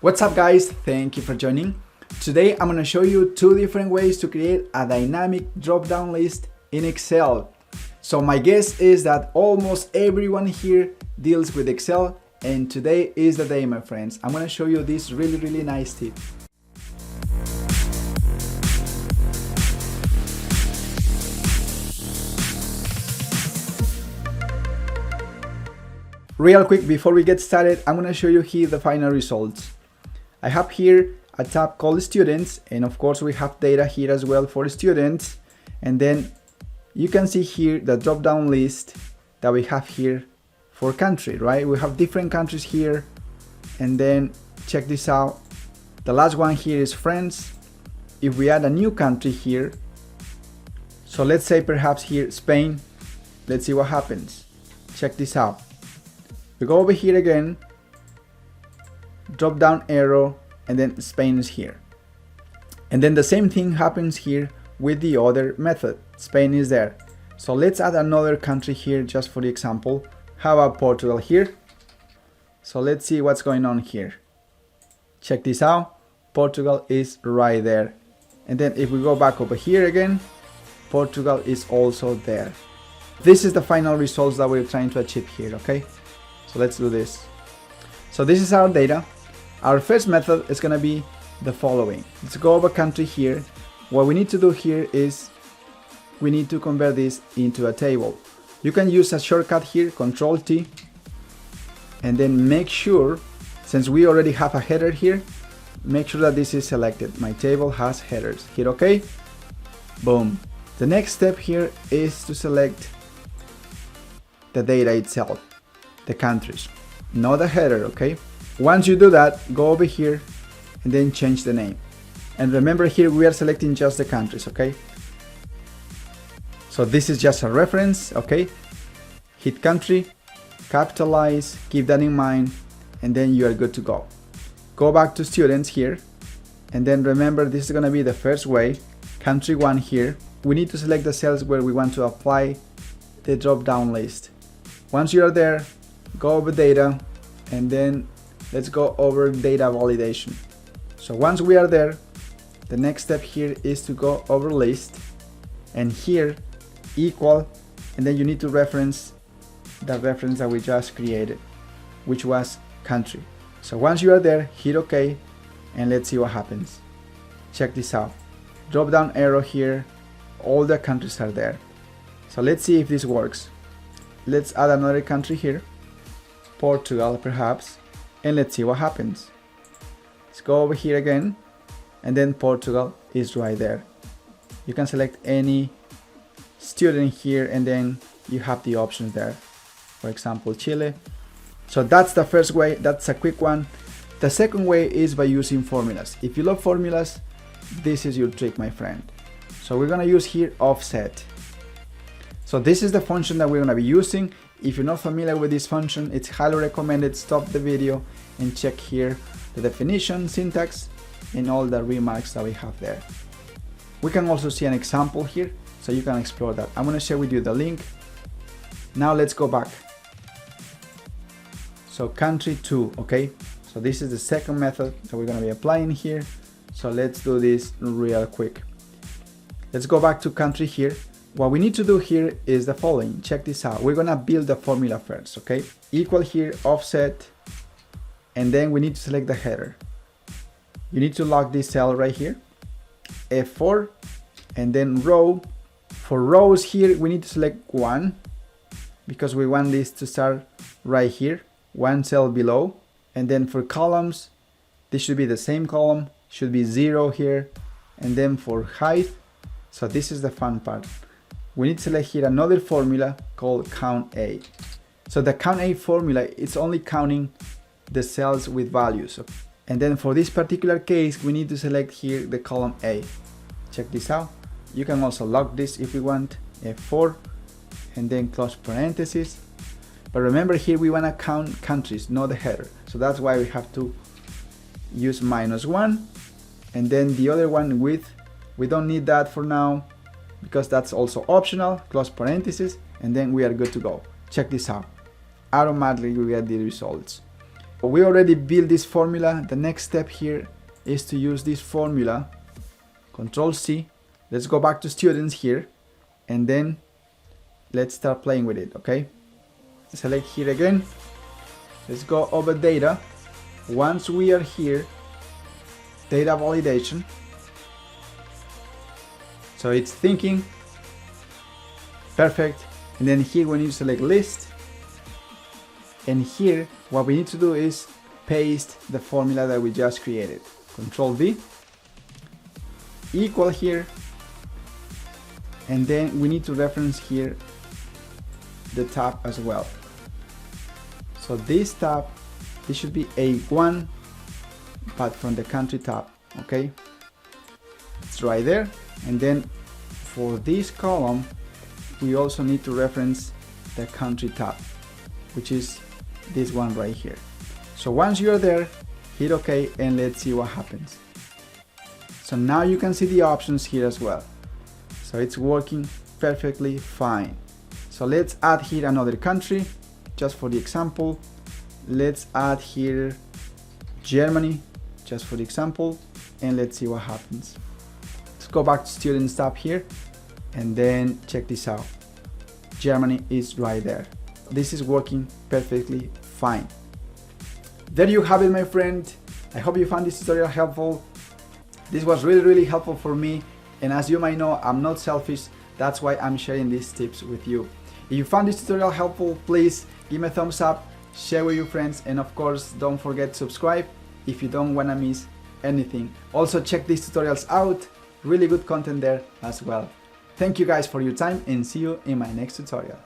What's up guys, thank you for joining. Today I'm going to show you two different ways to create a dynamic drop-down list in Excel. So my guess is that almost everyone here deals with Excel, and today is the day, my friends. I'm going to show you this really nice tip. Real quick before we get started, I'm going to show you here the final results. I have here a tab called students, and of course we have data here as well for students, and then you can see here the drop down list that we have here for country, right? We have different countries here, and then check this out. The last one here is France. If we add a new country here, so let's say perhaps here Spain, let's see what happens. Check this out. We go over here again, drop down arrow, and then Spain is here. And then the same thing happens here with the other method. Spain is there. So let's add another country here just for the example. How about Portugal here? So let's see what's going on here. Check this out. Portugal is right there. And then if we go back over here again, Portugal is also there. This is the final results that we're trying to achieve here, okay? So let's do this. So this is our data. Our first method is going to be the following. Let's go over country here. What we need to do here is we need to convert this into a table. You can use a shortcut here, Control T, and then make sure, since we already have a header here, make sure that this is selected. My table has headers. Hit OK. Boom. The next step here is to select the data itself, the countries, not the header, okay? Once you do that, go over here and then change the name. And remember here we are selecting just the countries, okay? So this is just a reference, okay? Hit country, capitalize, keep that in mind, and then you are good to go. Go back to students here, and then remember this is going to be the first way. Country 1 here. We need to select the cells where we want to apply the drop-down list. Once you are there, go over data, and then let's go over data validation. So once we are there, the next step here is to go over list, and here equal, and then you need to reference the reference that we just created, which was country. So once you are there, hit OK, and let's see what happens. Check this out. Drop down arrow here, all the countries are there. So let's see if this works. Let's add another country here, Portugal perhaps, and let's see what happens. Let's go over here again, and then Portugal is right there. You can select any student here, and then you have the options there. For example, Chile. So that's the first way. That's a quick one. The second way is by using formulas. If you love formulas, this is your trick, my friend. So we're gonna use here offset. So this is the function that we're gonna be using. If you're not familiar with this function, it's highly recommended. Stop the video and check here the definition, syntax, and all the remarks that we have there. We can also see an example here, so you can explore that. I'm going to share with you the link. Now let's go back. So country 2, okay? So this is the second method that we're going to be applying here. So let's do this real quick. Let's go back to country here. What we need to do here is the following. Check this out. We're gonna build the formula first, okay? Equal here, offset, and then we need to select the header. You need to lock this cell right here, F4, and then row. For rows here, we need to select 1, because we want this to start right here, 1 cell below. And then for columns, this should be the same column, should be 0 here. And then for height, so this is the fun part. We need to select here another formula called count A. So the count A formula is only counting the cells with values. And then for this particular case, we need to select here the column A. Check this out. You can also lock this if you want, F4, and then close parentheses. But remember here we want to count countries, not the header. So that's why we have to use -1. And then the other one with, we don't need that for now, because that's also optional, close parentheses, and then we are good to go. Check this out. Automatically we get the results. We already built this formula. The next step here is to use this formula. Control C. Let's go back to students here, and then let's start playing with it, okay? Select here again. Let's go over data. Once we are here, data validation. So it's thinking. Perfect. And then here we need to select list. And here what we need to do is paste the formula that we just created. Control V. Equal here. And then we need to reference here the tab as well. So this tab, this should be A1, but from the country tab, okay? It's right there. And then for this column, we also need to reference the country tab, which is this one right here. So once you're there, hit OK and let's see what happens. So now you can see the options here as well. So it's working perfectly fine. So let's add here another country, just for the example. Let's add here Germany, just for the example, and let's see what happens. Let's go back to Students tab here, and then check this out. Germany is right there. This is working perfectly fine. There you have it, my friend. I hope you found this tutorial helpful. This was really helpful for me, and as you might know, I'm not selfish. That's why I'm sharing these tips with you. If you found this tutorial helpful, please give me a thumbs up, share with your friends, and of course don't forget to subscribe if you don't want to miss anything. Also check these tutorials out, really good content there as well. Thank you guys for your time, and see you in my next tutorial.